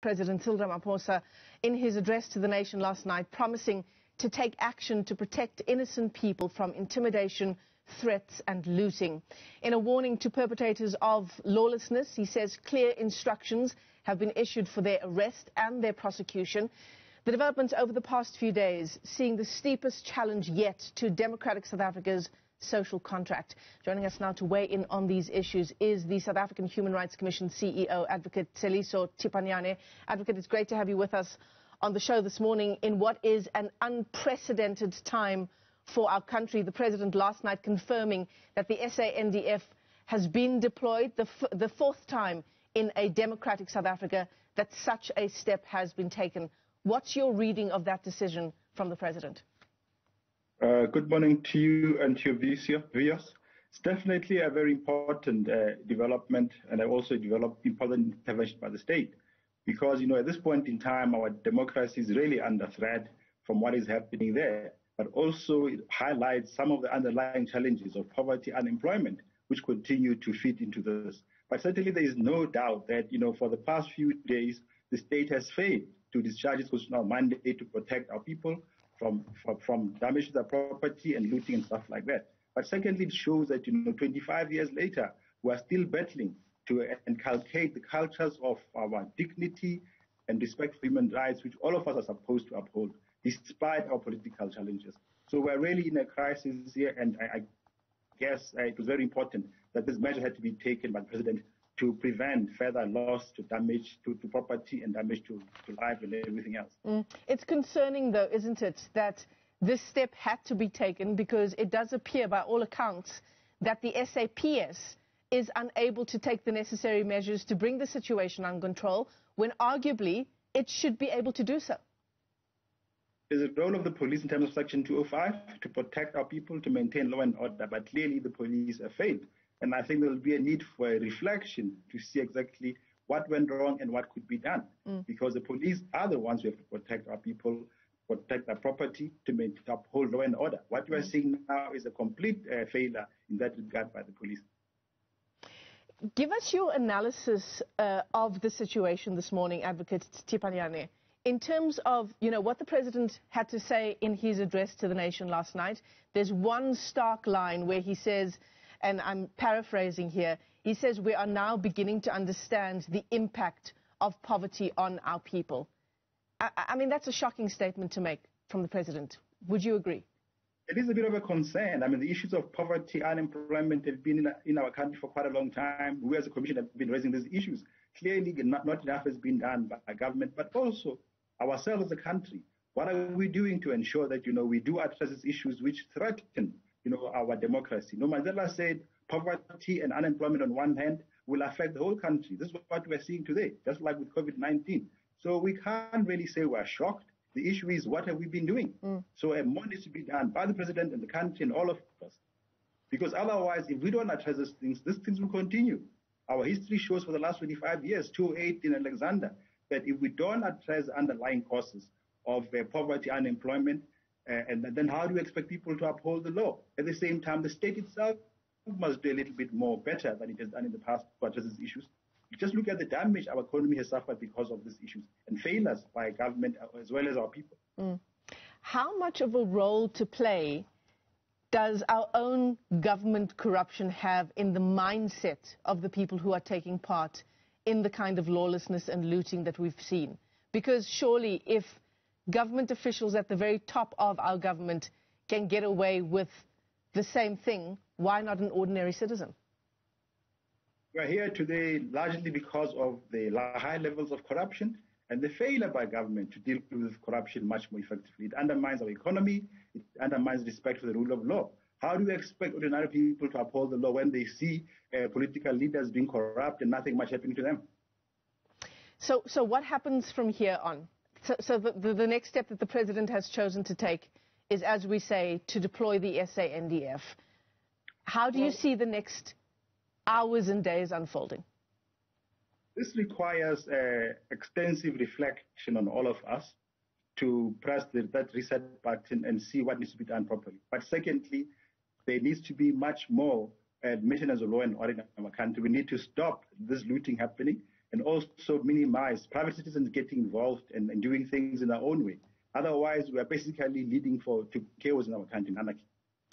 President Cyril Ramaphosa, in his address to the nation last night, promising to take action to protect innocent people from intimidation, threats and looting. In a warning to perpetrators of lawlessness, he says clear instructions have been issued for their arrest and their prosecution. The developments over the past few days seeing the steepest challenge yet to democratic South Africa's social contract. Joining us now to weigh in on these issues is the South African Human Rights Commission CEO, Advocate Tseliso Thipanyane. Advocate, it's great to have you with us on the show this morning in what is an unprecedented time for our country. The President last night confirming that the SANDF has been deployed, the fourth time in a democratic South Africa that such a step has been taken. What's your reading of that decision from the President? Good morning to you and to your viewers. It's definitely a very important development, and also important intervention by the state. Because, at this point in time, our democracy is really under threat from what is happening there. But also it highlights some of the underlying challenges of poverty, unemployment, which continue to feed into this. But certainly there is no doubt that, for the past few days, the state has failed to discharge its constitutional mandate to protect our people from damage to their property and looting and stuff like that. But secondly, it shows that, 25 years later, we are still battling to inculcate the cultures of our dignity and respect for human rights, which all of us are supposed to uphold, despite our political challenges. So we're really in a crisis here, and I guess it was very important that this measure had to be taken by the President to prevent further loss to damage to property and damage to life and everything else. It's concerning, though, isn't it, that this step had to be taken because it does appear, by all accounts, that the SAPS is unable to take the necessary measures to bring the situation under control when arguably it should be able to do so. There's a role of the police in terms of Section 205 to protect our people, to maintain law and order, but clearly the police have failed. And I think there will be a need for a reflection to see exactly what went wrong and what could be done. Because the police are the ones who have to protect our people, protect our property, to uphold law and order. What we are seeing now is a complete failure in that regard by the police. Give us your analysis of the situation this morning, Advocate Thipanyane, in terms of, what the President had to say in his address to the nation last night. There's one stark line where he says, and I'm paraphrasing here, he says we are now beginning to understand the impact of poverty on our people. I mean, that's a shocking statement to make from the President. Would you agree? It is a bit of a concern. I mean, the issues of poverty, unemployment have been in our country for quite a long time. We as a Commission have been raising these issues. Clearly, not enough has been done by government, but also ourselves as a country. What are we doing to ensure that, we do address these issues which threaten, our democracy? Mandela said poverty and unemployment on one hand will affect the whole country. This is what we're seeing today, just like with COVID-19. So we can't really say we're shocked. The issue is, what have we been doing? So more needs to be done by the President and the country and all of us. Because otherwise, if we don't address these things will continue. Our history shows for the last 25 years, 2008 in Alexander, that if we don't address underlying causes of poverty, unemployment, and then how do you expect people to uphold the law? At the same time, the state itself must do a little bit more better than it has done in the past to address these issues. Just look at the damage our economy has suffered because of these issues and failures by government as well as our people. How much of a role to play does our own government corruption have in the mindset of the people who are taking part in the kind of lawlessness and looting that we've seen? Because surely if government officials at the very top of our government can get away with the same thing, why not an ordinary citizen? We're here today largely because of the high levels of corruption and the failure by government to deal with corruption much more effectively. It undermines our economy. It undermines respect for the rule of law. How do you expect ordinary people to uphold the law when they see political leaders being corrupt and nothing much happening to them? So what happens from here on? So the next step that the President has chosen to take is, as we say, to deploy the SANDF. How do you see the next hours and days unfolding? This requires extensive reflection on all of us to press that reset button and see what needs to be done properly. But secondly, there needs to be much more maintenance of law and order in our country. We need to stop this looting happening, and also minimize private citizens getting involved and doing things in their own way. Otherwise, we are basically leading to chaos in our country, and anarchy.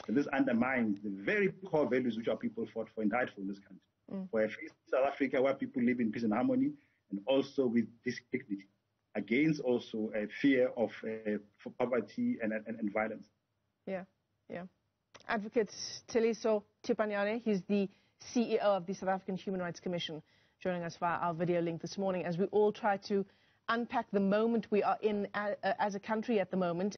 And this undermines the very core values which our people fought for and died for in this country. For a free South Africa where people live in peace and harmony, and also with dignity, against also a fear of for poverty and violence. Yeah. Advocate Tseliso Thipanyane, he's the CEO of the South African Human Rights Commission, joining us via our video link this morning as we all try to unpack the moment we are in as a country at the moment.